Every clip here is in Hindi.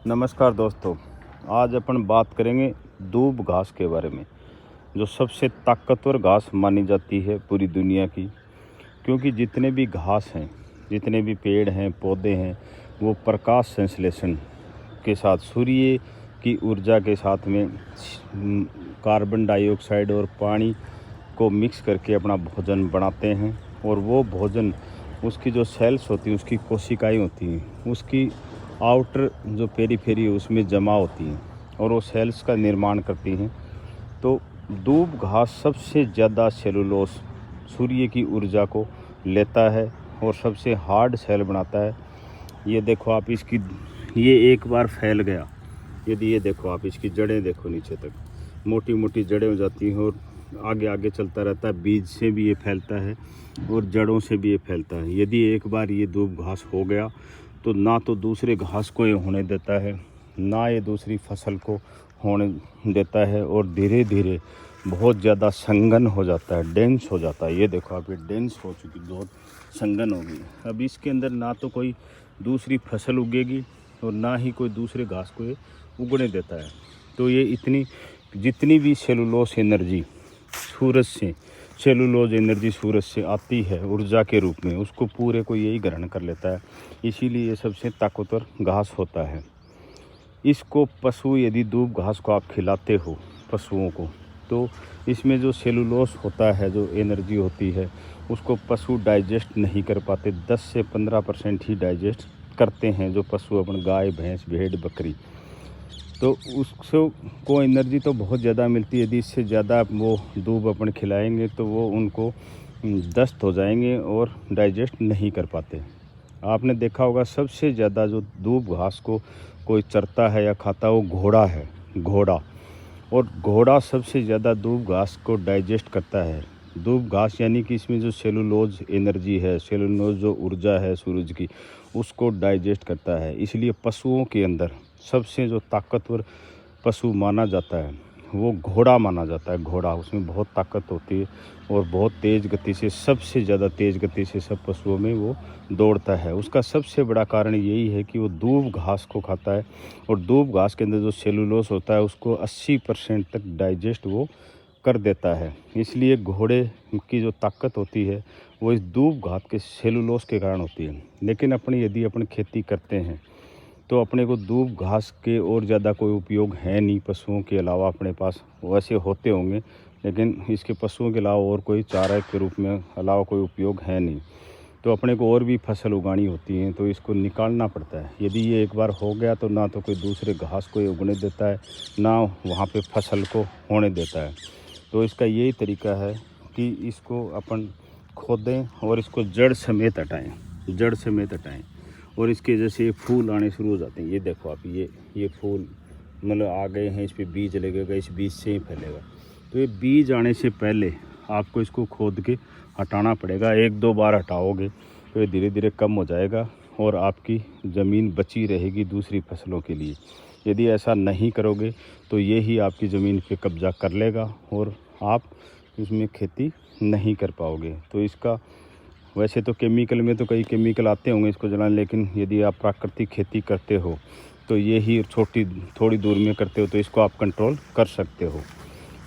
नमस्कार दोस्तों, आज अपन बात करेंगे दूब घास के बारे में, जो सबसे ताकतवर घास मानी जाती है पूरी दुनिया की। क्योंकि जितने भी घास हैं, जितने भी पेड़ हैं, पौधे हैं, वो प्रकाश संश्लेषण के साथ, सूर्य की ऊर्जा के साथ में कार्बन डाइऑक्साइड और पानी को मिक्स करके अपना भोजन बनाते हैं। और वो भोजन, उसकी जो सेल्स होती हैं, उसकी कोशिकाएं होती हैं, उसकी आउटर जो पेरीफेरी है उसमें जमा होती हैं और वो सेल्स का निर्माण करती हैं। तो दूब घास सबसे ज़्यादा सेलुलोस, सूर्य की ऊर्जा को लेता है और सबसे हार्ड सेल बनाता है। ये देखो आप, इसकी ये एक बार फैल गया, यदि ये देखो आप, इसकी जड़ें देखो, नीचे तक मोटी मोटी जड़ें हो जाती हैं और आगे आगे चलता रहता है। बीज से भी ये फैलता है और जड़ों से भी ये फैलता है। यदि एक बार ये दूब घास हो गया तो ना तो दूसरे घास को ये होने देता है, ना ये दूसरी फसल को होने देता है, और धीरे धीरे बहुत ज़्यादा संघन हो जाता है, डेंस हो जाता है। ये देखो आप, ये डेंस हो चुकी, बहुत संघन हो गई। अब इसके अंदर ना तो कोई दूसरी फसल उगेगी और ना ही कोई दूसरे घास को ये उगने देता है। तो ये इतनी, जितनी भी सेलुलोस एनर्जी सूरज से, सेलुलोज एनर्जी सूरज से आती है ऊर्जा के रूप में, उसको पूरे को यही ग्रहण कर लेता है। इसीलिए ये सबसे ताकतवर घास होता है। इसको पशु, यदि दूब घास को आप खिलाते हो पशुओं को, तो इसमें जो सेलुलोस होता है, जो एनर्जी होती है, उसको पशु डाइजेस्ट नहीं कर पाते। 10 से 15% ही डाइजेस्ट करते हैं जो पशु, अपन गाय, भैंस, भेड़, बकरी। तो उसको को एनर्जी तो बहुत ज़्यादा मिलती है। यदि इससे ज़्यादा वो दूब अपन खिलाएंगे तो वो उनको दस्त हो जाएंगे और डाइजेस्ट नहीं कर पाते। आपने देखा होगा, सबसे ज़्यादा जो दूब घास को कोई चरता है या खाता है वो घोड़ा है, घोड़ा। और घोड़ा सबसे ज़्यादा दूब घास को डाइजेस्ट करता है। दूब घास यानी कि इसमें जो सेलुलोज एनर्जी है, सेलुलोज जो ऊर्जा है सूरज की, उसको डाइजेस्ट करता है। इसलिए पशुओं के अंदर सबसे जो ताकतवर पशु माना जाता है वो घोड़ा माना जाता है। घोड़ा, उसमें बहुत ताकत होती है और बहुत तेज़ गति से, सबसे ज़्यादा तेज़ गति से सब पशुओं में वो दौड़ता है। उसका सबसे बड़ा कारण यही है कि वो दूब घास को खाता है और दूब घास के अंदर जो सेलुलोस होता है उसको 80% तक डाइजेस्ट वो कर देता है। इसलिए घोड़े की जो ताकत होती है वो इस दूब घास के सेलुलोस के कारण होती है। लेकिन अपनी, यदि अपन खेती करते हैं तो अपने को दूब घास के और ज़्यादा कोई उपयोग है नहीं पशुओं के अलावा। अपने पास वैसे होते होंगे, लेकिन इसके पशुओं के अलावा और कोई चारा के रूप में अलावा कोई उपयोग है नहीं। तो अपने को और भी फसल उगानी होती है, तो इसको निकालना पड़ता है। यदि ये एक बार हो गया तो ना तो कोई दूसरे घास को ये उगने देता है, ना वहाँ पे फसल को होने देता है। तो इसका यही तरीका है कि इसको अपन खोदें और इसको जड़ समेत हटाएँ, जड़ समेत हटाएँ। और इसके जैसे ये फूल आने शुरू हो जाते हैं। ये देखो आप, ये फूल मतलब आ गए हैं, इस पे बीज लगेगा, इस बीज से ही फैलेगा। तो ये बीज आने से पहले आपको इसको खोद के हटाना पड़ेगा। 1-2 बार हटाओगे तो ये धीरे धीरे कम हो जाएगा और आपकी ज़मीन बची रहेगी दूसरी फसलों के लिए। यदि ऐसा नहीं करोगे तो ये ही आपकी ज़मीन पे कब्जा कर लेगा और आप इसमें खेती नहीं कर पाओगे। तो इसका, वैसे तो केमिकल में तो कई केमिकल आते होंगे इसको जलाने, लेकिन यदि आप प्राकृतिक खेती करते हो तो ये ही थोड़ी दूर में करते हो तो इसको आप कंट्रोल कर सकते हो।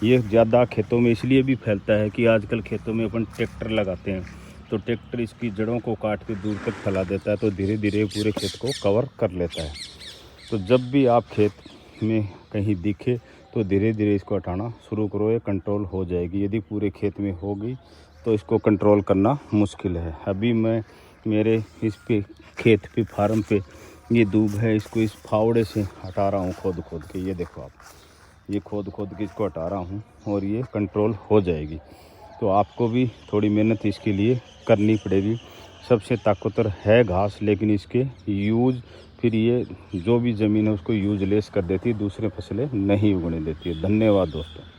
ये ज़्यादा खेतों में इसलिए भी फैलता है कि आजकल खेतों में अपन ट्रैक्टर लगाते हैं, तो ट्रैक्टर इसकी जड़ों को काट के दूर तक फैला देता है, तो धीरे धीरे पूरे खेत को कवर कर लेता है। तो जब भी आप खेत में कहीं दिखे तो धीरे धीरे इसको हटाना शुरू करो, ये कंट्रोल हो जाएगी। यदि पूरे खेत में होगी तो इसको कंट्रोल करना मुश्किल है। अभी मैं मेरे इस पे खेत पे, फार्म पे ये दूब है, इसको इस फावड़े से हटा रहा हूँ खोद खोद के। ये देखो आप, ये खोद खोद के इसको हटा रहा हूँ और ये कंट्रोल हो जाएगी। तो आपको भी थोड़ी मेहनत इसके लिए करनी पड़ेगी। सबसे ताकतवर है घास, लेकिन इसके यूज, फिर ये जो भी ज़मीन है उसको यूजलेस कर देती है, दूसरे फसलें नहीं उगने देती है। धन्यवाद दोस्तों।